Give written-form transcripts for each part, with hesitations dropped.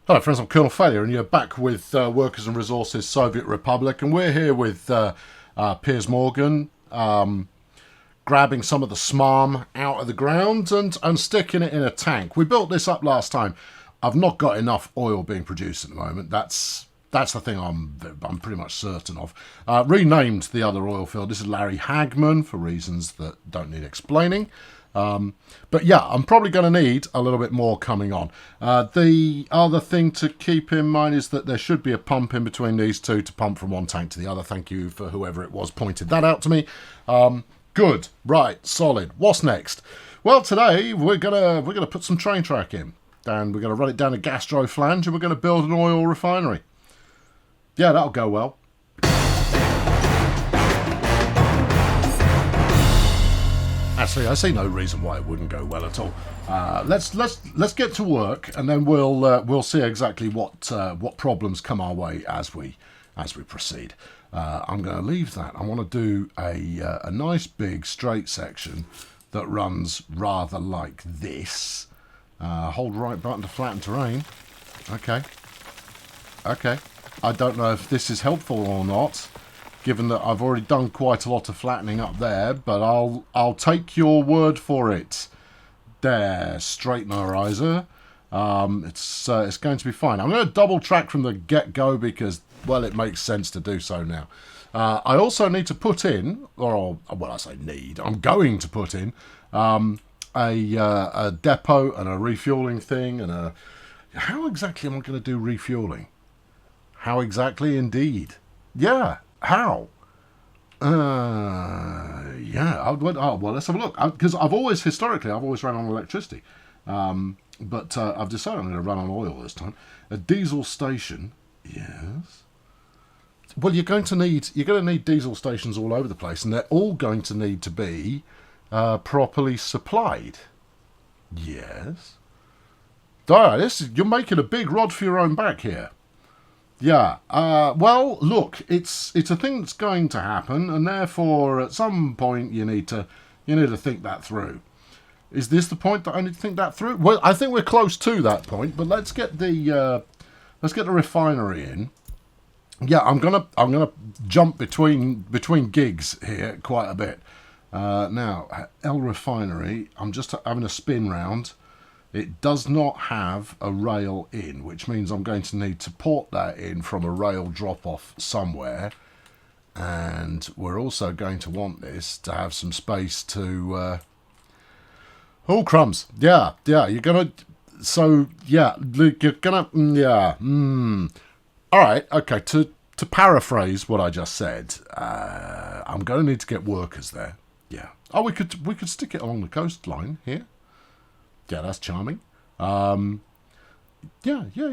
Hello friends, I'm Colonel Failure and you're back with Workers and Resources Soviet Republic, and we're here with Piers Morgan, grabbing some of the smarm out of the ground and sticking it in a tank. We built this up last time. I've not got enough oil being produced at the moment. That's the thing I'm pretty much certain of. Renamed the other oil field. This is Larry Hagman for reasons that don't need explaining. But yeah, I'm probably going to need a little bit more coming on. The other thing to keep in mind is that there should be a pump in between these two to pump from one tank to the other. Thank you for whoever it was pointed that out to me. Good, right, solid. What's next? Well, today we're gonna put some train track in, and we're gonna run it down a gastro flange, and we're gonna build an oil refinery. Yeah, that'll go well. Actually, I see no reason why it wouldn't go well at all. Let's get to work, and then we'll see exactly what problems come our way as we proceed. I'm going to leave that. I want to do a nice big straight section that runs rather like this. Hold right button to flatten terrain. Okay. I don't know if this is helpful or not, given that I've already done quite a lot of flattening up there, but I'll take your word for it. There, straightenerizer. It's going to be fine. I'm going to double track from the get-go because, well, it makes sense to do so now. I also need to put in, or well, I say need, I'm going to put in a depot and a refueling thing and a... How exactly am I going to do refueling? How exactly, indeed? Yeah. How? Yeah. Well, let's have a look. Because I've always ran on electricity, but I've decided I'm going to run on oil this time. A diesel station, yes. Well, you're going to need diesel stations all over the place, and they're all going to need to be properly supplied. Yes. All right, you're making a big rod for your own back here. Yeah, well, look, it's a thing that's going to happen, and therefore, at some point, you need to think that through. Is this the point that I need to think that through? Well, I think we're close to that point, but let's get the refinery in. Yeah, I'm gonna jump between gigs here quite a bit. Now, L refinery. I'm just having a spin round. It does not have a rail in, which means I'm going to need to port that in from a rail drop-off somewhere. And we're also going to want this to have some space to... Oh, crumbs. Yeah, you're going to... So, yeah, you're going to... Yeah, All right, okay, to paraphrase what I just said, I'm going to need to get workers there. Yeah. Oh, we could stick it along the coastline here. Yeah, that's charming. Yeah,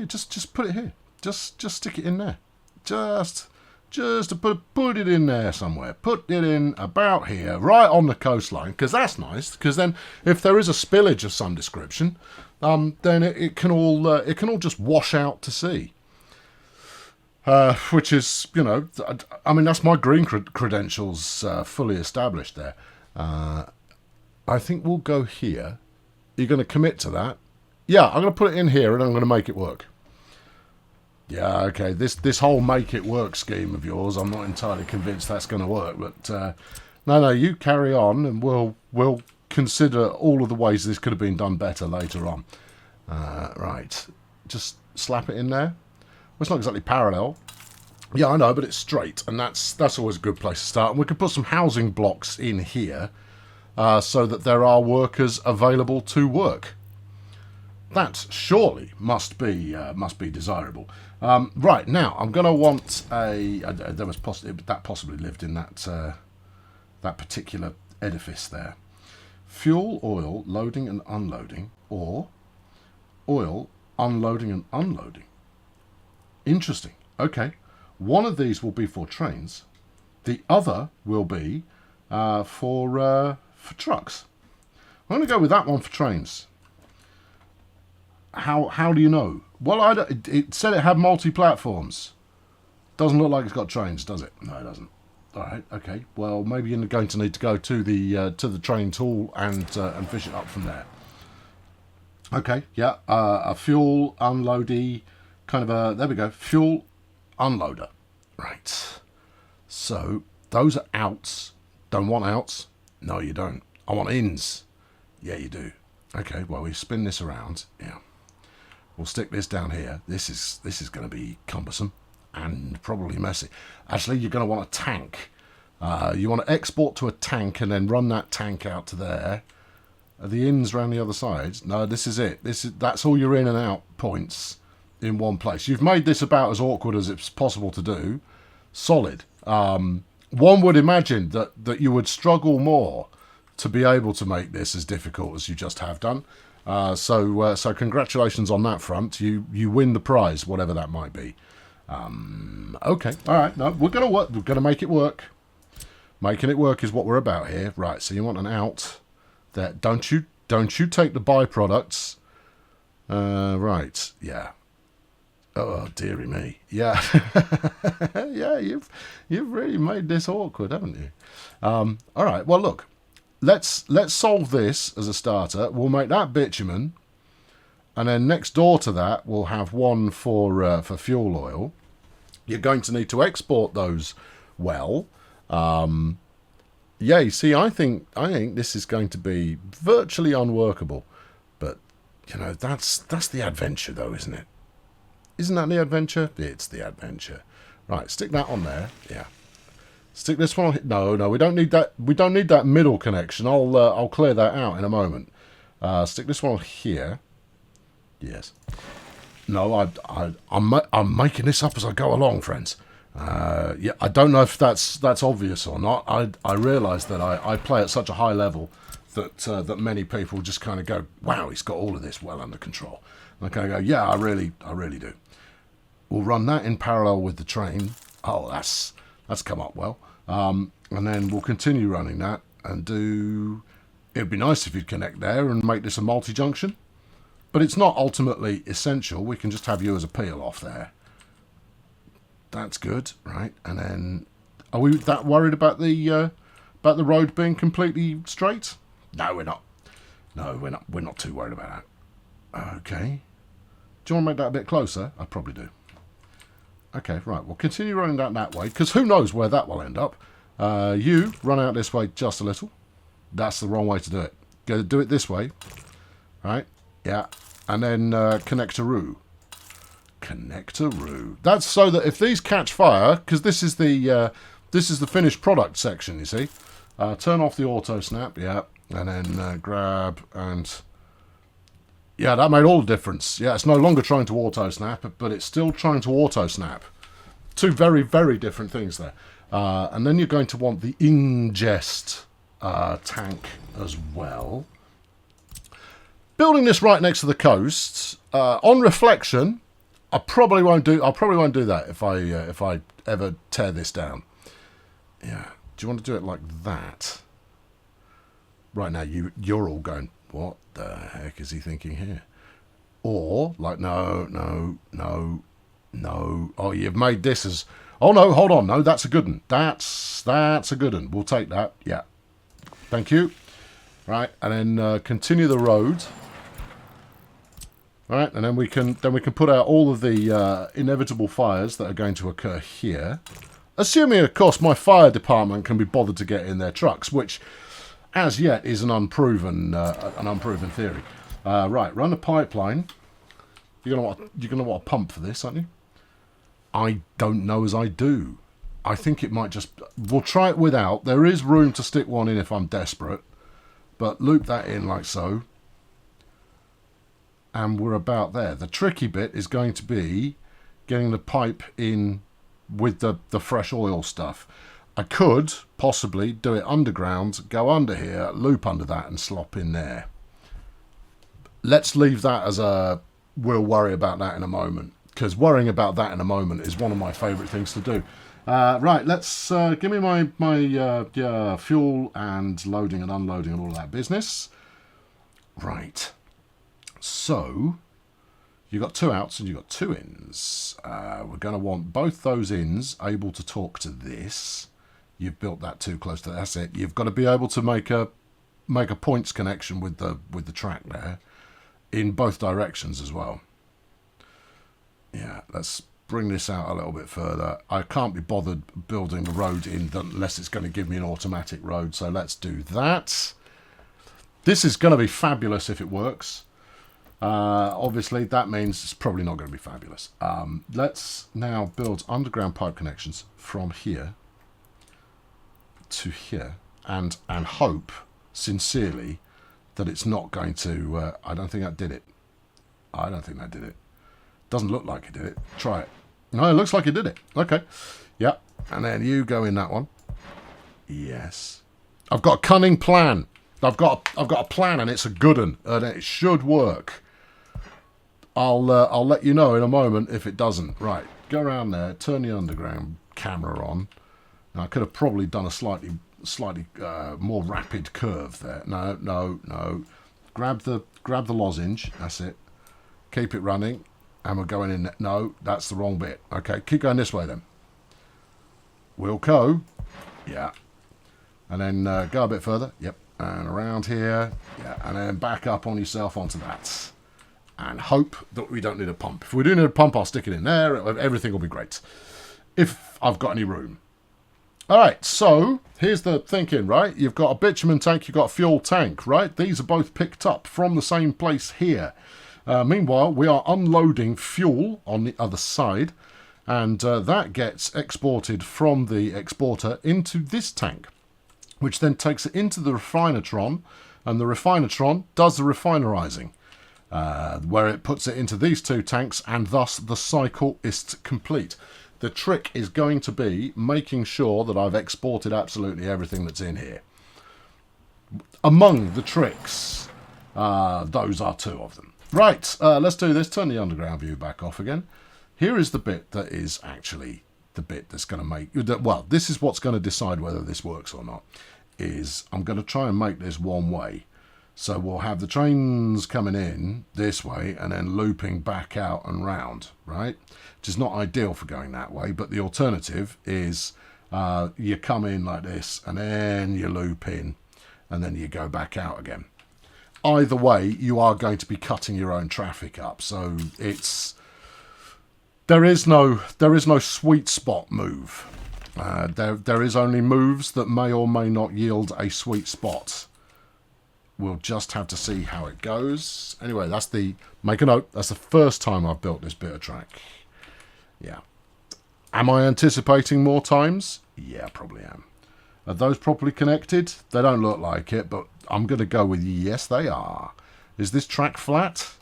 just put it here. Just stick it in there. Just to put it in there somewhere. Put it in about here, right on the coastline, because that's nice. Because then, if there is a spillage of some description, then it can all just wash out to sea. Which is, I mean, that's my green credentials fully established there. I think we'll go here. You're going to commit to that? Yeah, I'm going to put it in here and I'm going to make it work. Yeah, okay, this whole make it work scheme of yours, I'm not entirely convinced that's going to work, but no, you carry on and we'll consider all of the ways this could have been done better later on. Right, just slap it in there. Well, it's not exactly parallel. Yeah, I know, but it's straight, and that's always a good place to start. And we could put some housing blocks in here, so that there are workers available to work. That surely must be desirable. Right, now I'm going to want that possibly lived in that particular edifice there. Fuel, oil, loading and unloading, or oil, unloading and unloading. Interesting. Okay, one of these will be for trains. The other will be for trucks. I'm going to go with that one for trains. How do you know? Well, it said it had multi-platforms. Doesn't look like it's got trains, does it? No, it doesn't. All right, okay. Well, maybe you're going to need to go to the train tool and fish it up from there. Okay, yeah. A fuel unloady kind of a, there we go, fuel unloader. Right. So those are outs. Don't want outs? No, you don't. I want ins. Yeah, you do. Okay, well, we spin this around. Yeah. We'll stick this down here. This is going to be cumbersome and probably messy. Actually, you're going to want a tank. You want to export to a tank and then run that tank out to there. Are the ins around the other side? No, this is it. That's all your in and out points in one place. You've made this about as awkward as it's possible to do. Solid. One would imagine that you would struggle more to be able to make this as difficult as you just have done. So congratulations on that front. You win the prize, whatever that might be. Okay, all right. No, we're gonna work. We're gonna make it work. Making it work is what we're about here, right? So you want an out. There, don't you take the byproducts. Right, yeah. Oh dearie me, yeah, yeah. You've really made this awkward, haven't you? All right. Well, look. Let's solve this as a starter. We'll make that bitumen, and then next door to that we'll have one for fuel oil. You're going to need to export those well. Yeah, you see, I think this is going to be virtually unworkable, but you know that's the adventure, though, isn't it? Isn't that the adventure? It's the adventure. Right, stick that on there. Yeah. Stick this one on. No, we don't need that. We don't need that middle connection. I'll clear that out in a moment. Stick this one on here. Yes. No, I'm making this up as I go along, friends. Yeah, I don't know if that's obvious or not. I realise that I play at such a high level that many people just kind of go, wow, he's got all of this well under control. And I kind of go, yeah, I really do. We'll run that in parallel with the train. Oh, that's come up well. And then we'll continue running that and do... It'd be nice if you'd connect there and make this a multi-junction. But it's not ultimately essential. We can just have you as a peel off there. That's good, right? And then... Are we that worried about the road being completely straight? No, we're not. No, we're not too worried about that. Okay. Do you want to make that a bit closer? I probably do. Okay, right, we'll continue running that way, because who knows where that will end up. You run out this way just a little. That's the wrong way to do it. Go to do it this way. Right, yeah. And then connectoroo. Connectoroo. That's so that if these catch fire, because this is the finished product section, you see. Turn off the auto snap, yeah. And then grab and... Yeah, that made all the difference. Yeah, it's no longer trying to auto-snap, but it's still trying to auto-snap. Two very, very different things there. And then you're going to want the ingest tank as well. Building this right next to the coast, on reflection, I probably won't do that if I ever tear this down. Yeah. Do you want to do it like that? Right now, you're all going... What the heck is he thinking here? Or, like, no. Oh, you've made this as... Oh, no, hold on. No, that's a good one. That's a good one. We'll take that. Yeah. Thank you. Right, and then continue the road. Right, and then we can put out all of the inevitable fires that are going to occur here. Assuming, of course, my fire department can be bothered to get in their trucks, which... as yet is an unproven theory. Right, run a pipeline. You're gonna want a pump for this, aren't you? I don't know as I do. I think it might just... We'll try it without. There is room to stick one in if I'm desperate. But loop that in like so. And we're about there. The tricky bit is going to be getting the pipe in with the fresh oil stuff. I could possibly do it underground, go under here, loop under that and slop in there. Let's leave that as a... We'll worry about that in a moment. Because worrying about that in a moment is one of my favourite things to do. Right, let's... give me my fuel and loading and unloading and all that business. Right. So... You've got two outs and you've got two ins. We're going to want both those ins able to talk to this. You've built that too close to that's it. You've got to be able to make a points connection with the track there in both directions as well. Yeah, let's bring this out a little bit further. I can't be bothered building the road in unless it's going to give me an automatic road, so let's do that. This is going to be fabulous if it works. Obviously, that means it's probably not going to be fabulous. Let's now build underground pipe connections from here to here, and hope sincerely that it's not going to. I don't think that did it. I don't think that did it. Doesn't look like it did it. Try it. No, it looks like it did it. Okay. Yep. And then you go in that one. Yes. I've got a cunning plan. I've got a plan, and it's a good one, and it should work. I'll let you know in a moment if it doesn't. Right. Go around there. Turn the underground camera on. Now, I could have probably done a slightly more rapid curve there. No. Grab the lozenge. That's it. Keep it running. And we're going in. No, that's the wrong bit. Okay, keep going this way then. Wilco. Yeah. And then go a bit further. Yep. And around here. Yeah. And then back up on yourself onto that. And hope that we don't need a pump. If we do need a pump, I'll stick it in there. Everything will be great. If I've got any room. All right, so here's the thinking, right? You've got a bitumen tank, you've got a fuel tank, right? These are both picked up from the same place here. Meanwhile, we are unloading fuel on the other side, and that gets exported from the exporter into this tank, which then takes it into the refinatron, and the refinatron does the refinerizing, where it puts it into these two tanks, and thus the cycle is complete. The trick is going to be making sure that I've exported absolutely everything that's in here. Among the tricks, those are two of them. Right, let's do this. Turn the underground view back off again. Here is the bit that is actually the bit that's going to make... Well, this is what's going to decide whether this works or not. Is I'm going to try and make this one way. So we'll have the trains coming in this way and then looping back out and round, right? Which is not ideal for going that way, but the alternative is you come in like this and then you loop in and then you go back out again. Either way, you are going to be cutting your own traffic up. So there is no sweet spot move. There is only moves that may or may not yield a sweet spot. We'll just have to see how it goes. Anyway, make a note. That's the first time I've built this bit of track. Yeah. Am I anticipating more times? Yeah, probably am. Are those properly connected? They don't look like it, but I'm going to go with yes, they are. Is this track flat?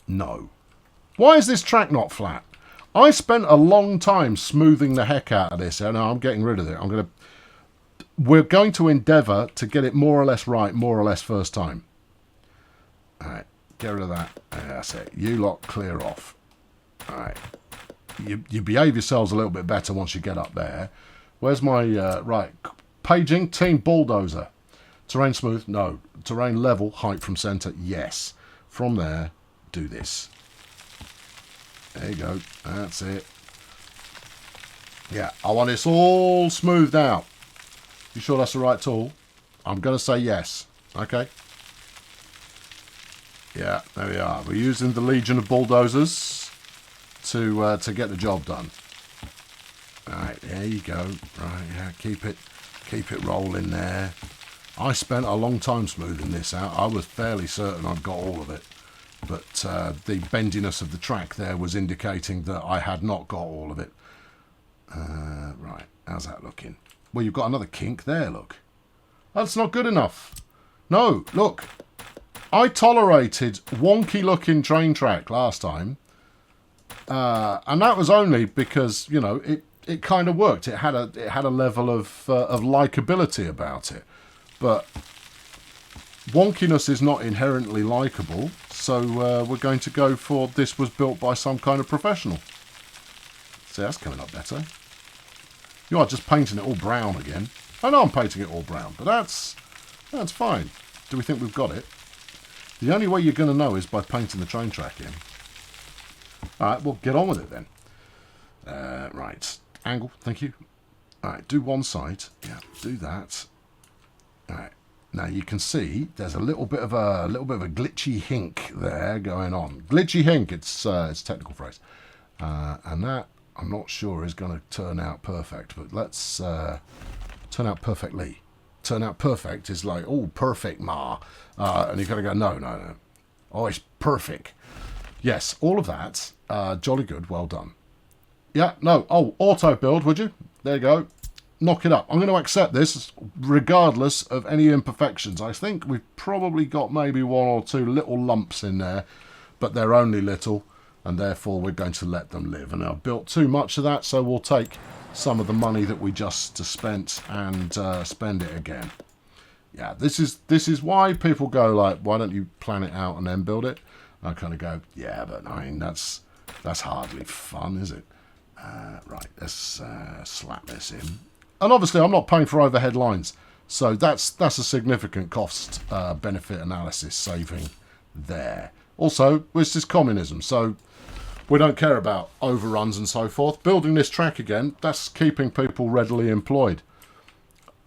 No. Why is this track not flat? I spent a long time smoothing the heck out of this. And I'm getting rid of it. We're going to endeavour to get it more or less right, more or less first time. All right, get rid of that. That's it. You lot clear off. All right. You behave yourselves a little bit better once you get up there. Where's my... right. Paging, team bulldozer. Terrain smooth? No. Terrain level, height from centre? Yes. From there, do this. There you go. That's it. Yeah, I want this all smoothed out. You sure that's the right tool? I'm going to say yes. Okay. Yeah, there we are. We're using the Legion of Bulldozers to get the job done. Right, there you go. Right, yeah, keep it rolling there. I spent a long time smoothing this out. I was fairly certain I'd got all of it. But the bendiness of the track there was indicating that I had not got all of it. Right, how's that looking? Well, you've got another kink there, look. That's not good enough. No, look. I tolerated wonky-looking train track last time. And that was only because, you know, it kind of worked. It had a level of likability about it. But wonkiness is not inherently likable, so we're going to go for this was built by some kind of professional. See, that's coming up better. You are just painting it all brown again. I know I'm painting it all brown, but that's fine. Do we think we've got it? The only way you're going to know is by painting the train track in. Alright, well, get on with it then. Right. Angle, thank you. Alright, do one side. Yeah, do that. Alright. Now you can see there's a little bit of a glitchy hink there going on. Glitchy hink, it's a technical phrase, and that I'm not sure is going to turn out perfect. But let's turn out perfectly. Turn out perfect is like, oh, perfect, ma, and you've got to go no. Oh, it's perfect. Yes, all of that, jolly good, well done. Yeah, no, oh, auto build, would you? There you go. Knock it up. I'm going to accept this regardless of any imperfections. I think we've probably got maybe one or two little lumps in there, but they're only little, and therefore we're going to let them live. And I've built too much of that, so we'll take some of the money that we just spent and spend it again. Yeah, this is why people go like, why don't you plan it out and then build it? I kind of go, yeah, but I mean, that's hardly fun, is it? Right, let's slap this in. And obviously, I'm not paying for overhead lines, so that's a significant cost benefit analysis saving there. Also, this is communism, so we don't care about overruns and so forth. Building this track again, that's keeping people readily employed,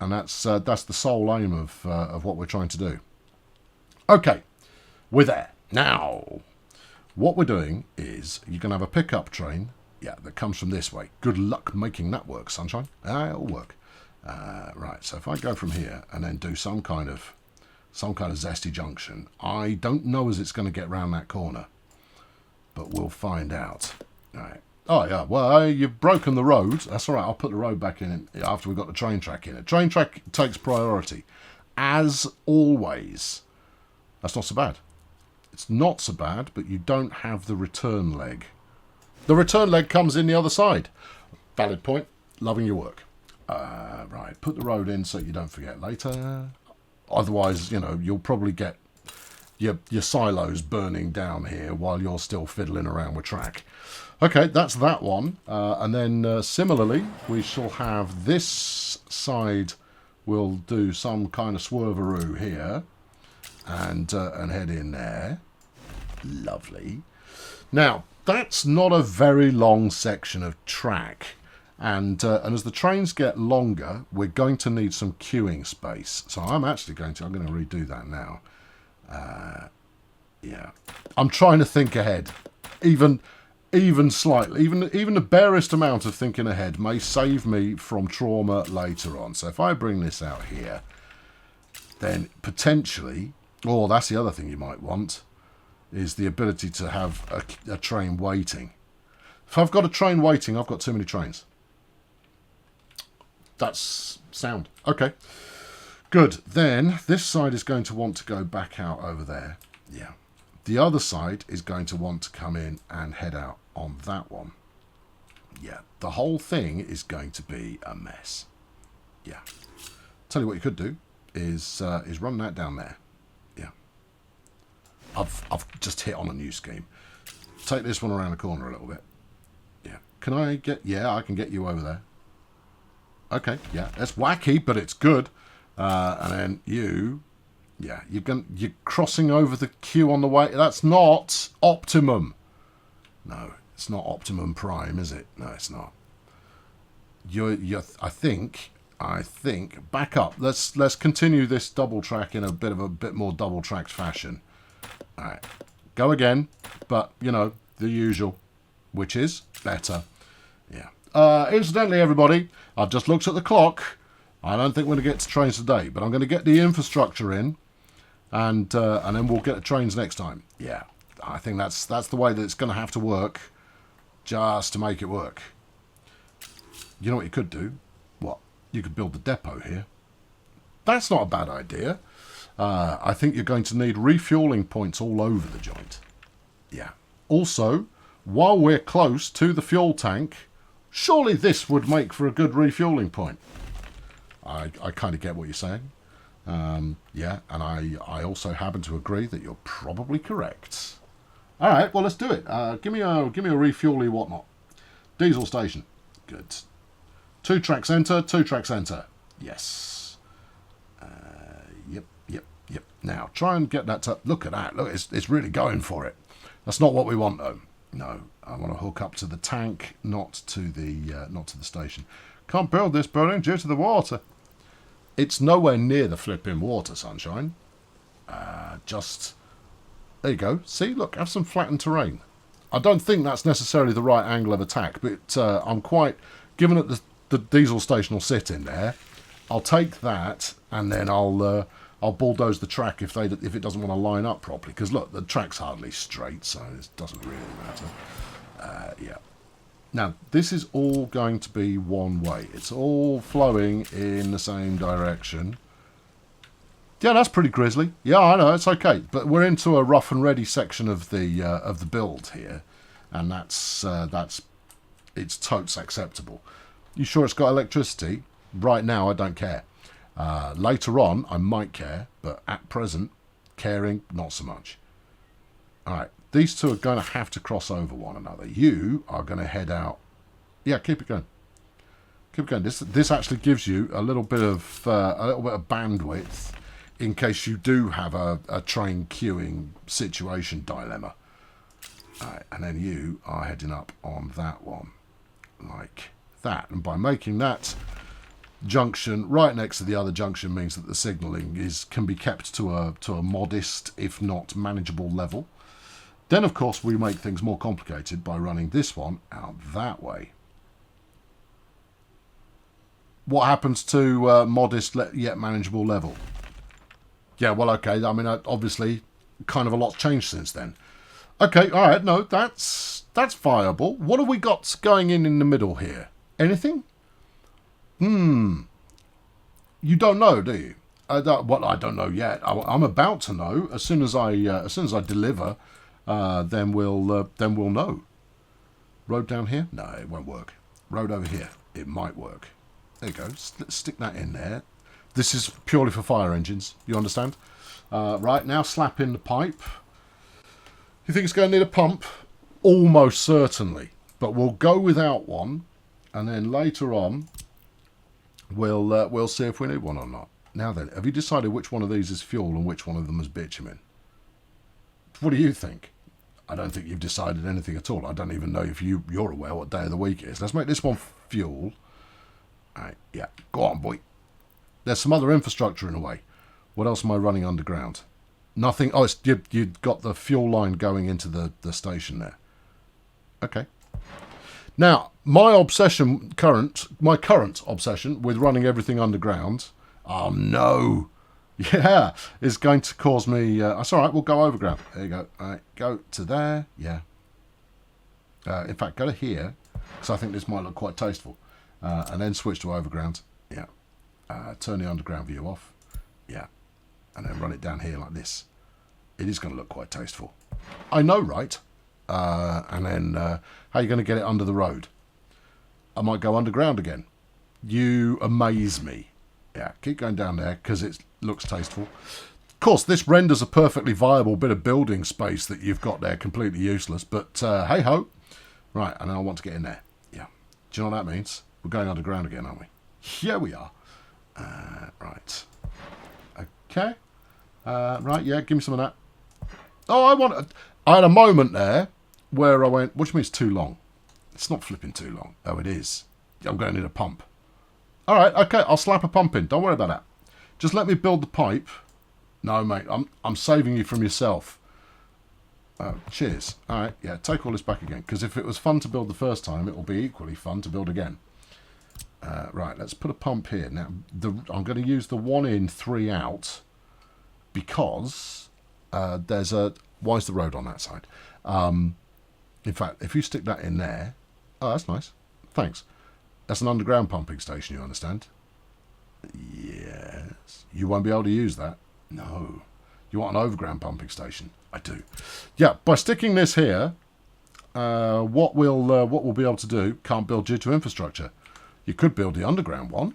and that's the sole aim of what we're trying to do. Okay, we're there now. What we're doing is you're going to have a pickup train. Yeah, that comes from this way. Good luck making that work, sunshine. It'll work. Right, so if I go from here and then do some kind of zesty junction, I don't know as it's going to get round that corner, but we'll find out. All right. Oh yeah, well you've broken the road. That's all right. I'll put the road back in after we've got the train track in it. Train track takes priority, as always. That's not so bad. It's not so bad, but you don't have the return leg. The return leg comes in the other side. Valid point. Loving your work. Right, put the road in so you don't forget later. Otherwise, you'll probably get your silos burning down here while you're still fiddling around with track. Okay, that's that one. And then similarly, we shall have this side. We'll do some kind of swerveroo here and head in there. Lovely. Now, that's not a very long section of track, and as the trains get longer, we're going to need some queuing space. So I'm going to redo that now. Yeah, I'm trying to think ahead, even slightly, even the barest amount of thinking ahead may save me from trauma later on. So if I bring this out here, then potentially, that's the other thing you might want, is the ability to have a train waiting. If I've got a train waiting, I've got too many trains. That's sound. Okay, good. Then this side is going to want to go back out over there. Yeah. The other side is going to want to come in and head out on that one. Yeah. The whole thing is going to be a mess. Yeah. Tell you what you could do is run that down there. I've just hit on a new scheme. Take this one around the corner a little bit. Yeah. Can I get... Yeah, I can get you over there. Okay, yeah. That's wacky, but it's good. And then you... Yeah, you're crossing over the queue on the way. That's not optimum. No, it's not optimum prime, is it? No, it's not. I think... Back up. Let's continue this double track in a bit more double tracked fashion. All right, go again, but, the usual, which is better. Yeah. Incidentally, everybody, I've just looked at the clock. I don't think we're going to get to trains today, but I'm going to get the infrastructure in, and then we'll get the trains next time. Yeah, I think that's the way that it's going to have to work, just to make it work. You know what you could do? What? You could build the depot here. That's not a bad idea. I think you're going to need refueling points all over the joint. Yeah. Also, while we're close to the fuel tank, surely this would make for a good refueling point. I kind of get what you're saying. Yeah, and I also happen to agree that you're probably correct. All right, well, let's do it. Give me a refueling whatnot. Diesel station. Good. 2 tracks enter, 2 tracks enter. Yes. Yep. Now, try and get that to... Look at that. Look, it's really going for it. That's not what we want, though. No, I want to hook up to the tank, not to the station. Can't build this building due to the water. It's nowhere near the flipping water, sunshine. Just... There you go. See, look, have some flattened terrain. I don't think that's necessarily the right angle of attack, but I'm quite... Given that the diesel station will sit in there, I'll take that and then I'll bulldoze the track if it doesn't want to line up properly. Because look, the track's hardly straight, so it doesn't really matter. Yeah. Now, this is all going to be one way. It's all flowing in the same direction. Yeah, that's pretty grisly. Yeah, I know, it's okay. But we're into a rough and ready section of the build here, and that's it's totes acceptable. You sure it's got electricity? Right now, I don't care. Later on, I might care, but at present, caring, not so much. All right, these two are going to have to cross over one another. You are going to head out. Yeah, keep it going. Keep it going. This actually gives you a little bit of bandwidth in case you do have a train queuing situation dilemma. All right, and then you are heading up on that one, like that. And by making that junction right next to the other junction means that the signalling can be kept to a modest, if not manageable level. Then, of course, we make things more complicated by running this one out that way. What happens to modest yet manageable level? Yeah, well, okay. I mean, obviously, kind of a lot's changed since then. Okay, all right. No, that's viable. What have we got going in the middle here? Anything? You don't know, do you? I don't know yet. I'm about to know. As soon as I deliver, then we'll know. Road down here? No, it won't work. Road over here? It might work. There you go. Let's stick that in there. This is purely for fire engines. You understand? Right, now slap in the pipe. You think it's going to need a pump? Almost certainly. But we'll go without one. And then later on, we'll see if we need one or not. Now then, have you decided which one of these is fuel and which one of them is bitumen? What do you think? I don't think you've decided anything at all. I don't even know if you're aware what day of the week it is. Let's make this one fuel. All right, yeah, go on, boy. There's some other infrastructure in the way. What else am I running underground? Nothing. Oh, you've got the fuel line going into the station there. Okay. Now, my current obsession with running everything underground, oh no, yeah, is going to cause me, that's all right, we'll go overground. There you go. All right, go to there, yeah. In fact, go to here, because I think this might look quite tasteful. And then switch to overground, yeah. Turn the underground view off, yeah. And then run it down here like this. It is going to look quite tasteful. I know, right? And then how are you going to get it under the road? I might go underground again. You amaze me. Yeah, keep going down there because it looks tasteful. Of course, this renders a perfectly viable bit of building space that you've got there completely useless, but hey-ho. Right, and I want to get in there. Yeah. Do you know what that means? We're going underground again, aren't we? Here we are. Right. Okay. Right, yeah, give me some of that. Oh, I had a moment there where I went, what do you mean it's too long? It's not flipping too long. Oh, it is. I'm going to need a pump. All right, okay, I'll slap a pump in. Don't worry about that. Just let me build the pipe. No, mate, I'm saving you from yourself. Cheers. All right, yeah, take all this back again. Because if it was fun to build the first time, it will be equally fun to build again. Right, let's put a pump here. Now, I'm going to use the 1 in, 3 out. Because there's a... Why is the road on that side? In fact, if you stick that in there... Oh, that's nice. Thanks. That's an underground pumping station, you understand? Yes. You won't be able to use that? No. You want an overground pumping station? I do. Yeah, by sticking this here, what we'll be able to do, can't build due to infrastructure. You could build the underground one.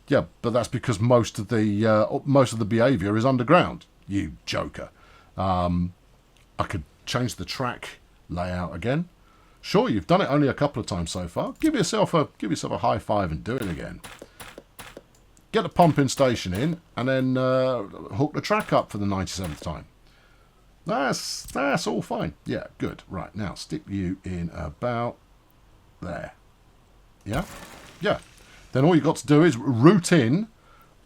Yeah, but that's because most of the behaviour is underground. You joker. I could change the track layout again. Sure, you've done it only a couple of times so far. Give yourself a high five and do it again. Get the pumping station in, and then hook the track up for the 97th time. That's all fine. Yeah, good. Right, now stick you in about there. Yeah? Yeah. Then all you've got to do is route in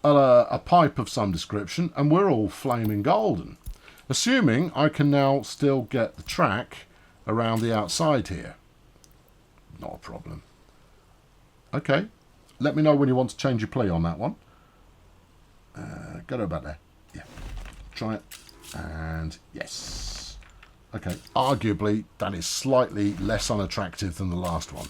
a pipe of some description, and we're all flaming golden. Assuming I can now still get the track around the outside here. Not a problem. Okay, let me know when you want to change your plea on that one. Go to about there. Yeah, try it. And yes. Okay, arguably that is slightly less unattractive than the last one.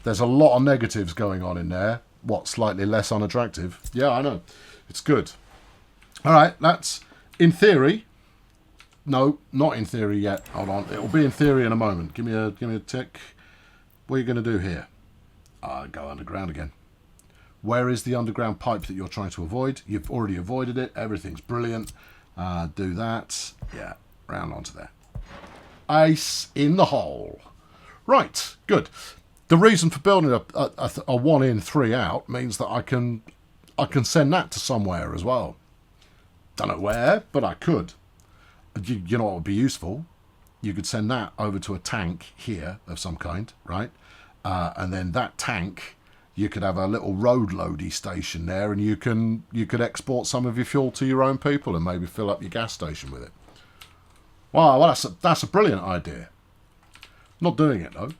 There's a lot of negatives going on in there. What, slightly less unattractive? Yeah, I know. It's good. All right, that's in theory. No, not in theory yet. Hold on. It'll be in theory in a moment. Give me a tick. What are you going to do here? Go underground again. Where is the underground pipe that you're trying to avoid? You've already avoided it. Everything's brilliant. Do that. Yeah, round onto there. Ice in the hole. Right, good. The reason for building a 1 in 3 out means that I can send that to somewhere as well. Don't know where, but I could. You know what would be useful? You could send that over to a tank here of some kind, right? And then that tank, you could have a little road loady station there, and you could export some of your fuel to your own people and maybe fill up your gas station with it. Wow, well, that's a brilliant idea. Not doing it though.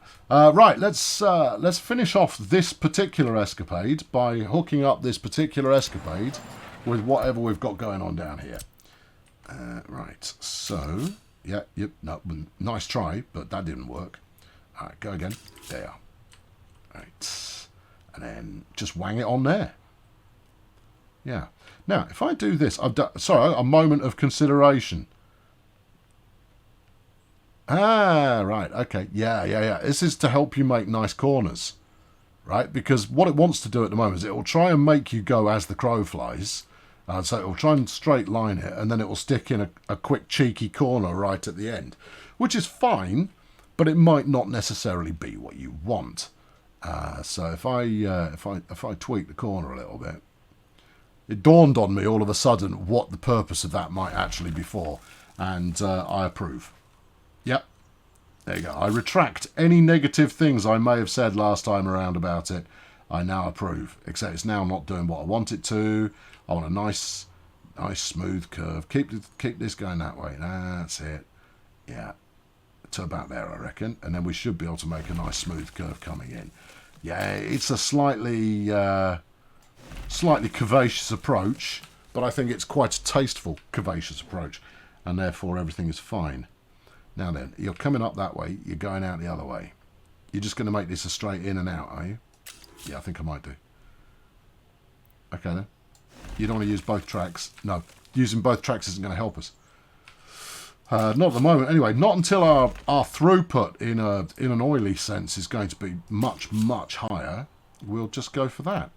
Right, let's finish off this particular escapade by hooking up this particular escapade with whatever we've got going on down here. Right, so yeah, yep, no, nice try, but that didn't work. All right, go again. There. Right, and then just wang it on there. Yeah. Now, if I do this, sorry, a moment of consideration. Right, okay, yeah. This is to help you make nice corners, right? Because what it wants to do at the moment is it will try and make you go as the crow flies. So it will try and straight line it, and then it will stick in a quick cheeky corner right at the end, which is fine, but it might not necessarily be what you want. So if I tweak the corner a little bit, it dawned on me all of a sudden what the purpose of that might actually be for, and I approve. Yep, there you go. I retract any negative things I may have said last time around about it. I now approve, except it's now not doing what I want it to. I want a nice smooth curve. Keep this going that way. That's it. Yeah, to about there, I reckon. And then we should be able to make a nice smooth curve coming in. Yeah, it's a slightly curvaceous approach, but I think it's quite a tasteful curvaceous approach, and therefore everything is fine. Now then, you're coming up that way, you're going out the other way. You're just going to make this a straight in and out, are you? Yeah, I think I might do. Okay then. You don't want to use both tracks. No, using both tracks isn't going to help us. Not at the moment anyway. Not until our throughput in an oily sense is going to be much, much higher. We'll just go for that.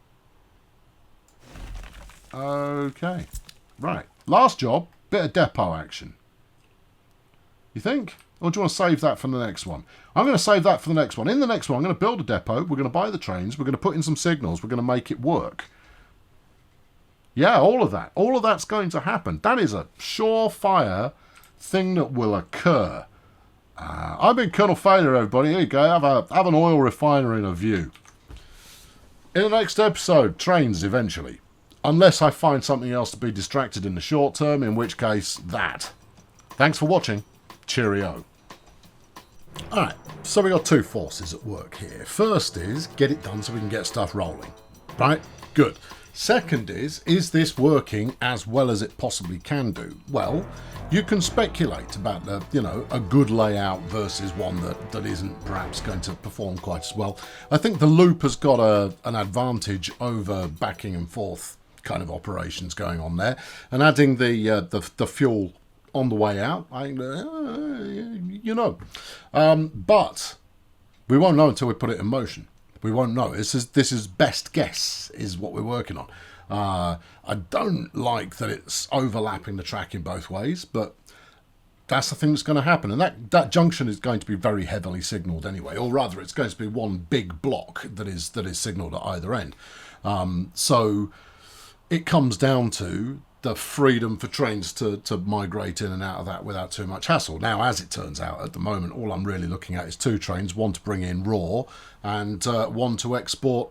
Okay. Right. Last job, bit of depot action. You think? Or do you want to save that for the next one? I'm going to save that for the next one. In the next one, I'm going to build a depot. We're going to buy the trains. We're going to put in some signals. We're going to make it work. Yeah, all of that. All of that's going to happen. That is a surefire thing that will occur. I've been Colonel Failure, everybody. Here you go. Have an oil refinery in a view. In the next episode, trains eventually. Unless I find something else to be distracted in the short term, in which case, that. Thanks for watching. Cheerio. Alright, so we got two forces at work here. First is, get it done so we can get stuff rolling. Right? Good. Second is this working as well as it possibly can do? Well, you can speculate about a good layout versus one that isn't perhaps going to perform quite as well. I think the loop has got an advantage over backing and forth kind of operations going on there, and adding the fuel on the way out, but we won't know until we put it in motion. We won't know. This is best guess is what we're working on. I don't like that it's overlapping the track in both ways, but that's the thing that's going to happen. And that junction is going to be very heavily signalled anyway, or rather it's going to be one big block that is signalled at either end. So it comes down to the freedom for trains to migrate in and out of that without too much hassle. Now, as it turns out, at the moment, all I'm really looking at is two trains, one to bring in raw and one to export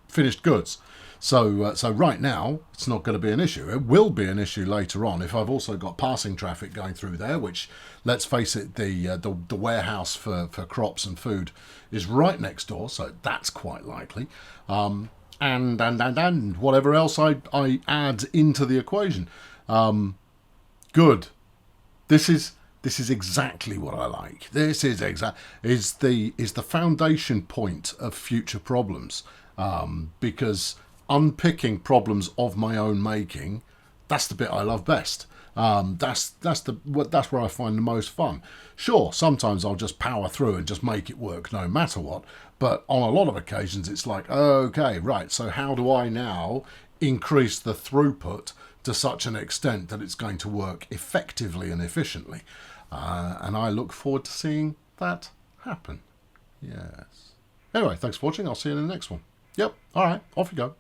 finished goods. So right now, it's not going to be an issue. It will be an issue later on if I've also got passing traffic going through there, which, let's face it, the warehouse for crops and food is right next door, so that's quite likely. And whatever else I add into the equation. Good. This is exactly what I like. This is the foundation point of future problems, because unpicking problems of my own making, that's the bit I love best. That's where I find the most fun. Sure, sometimes I'll just power through and just make it work no matter what. But on a lot of occasions, it's like, okay, right. So how do I now increase the throughput to such an extent that it's going to work effectively and efficiently? And I look forward to seeing that happen. Yes. Anyway, thanks for watching. I'll see you in the next one. Yep. All right. Off you go.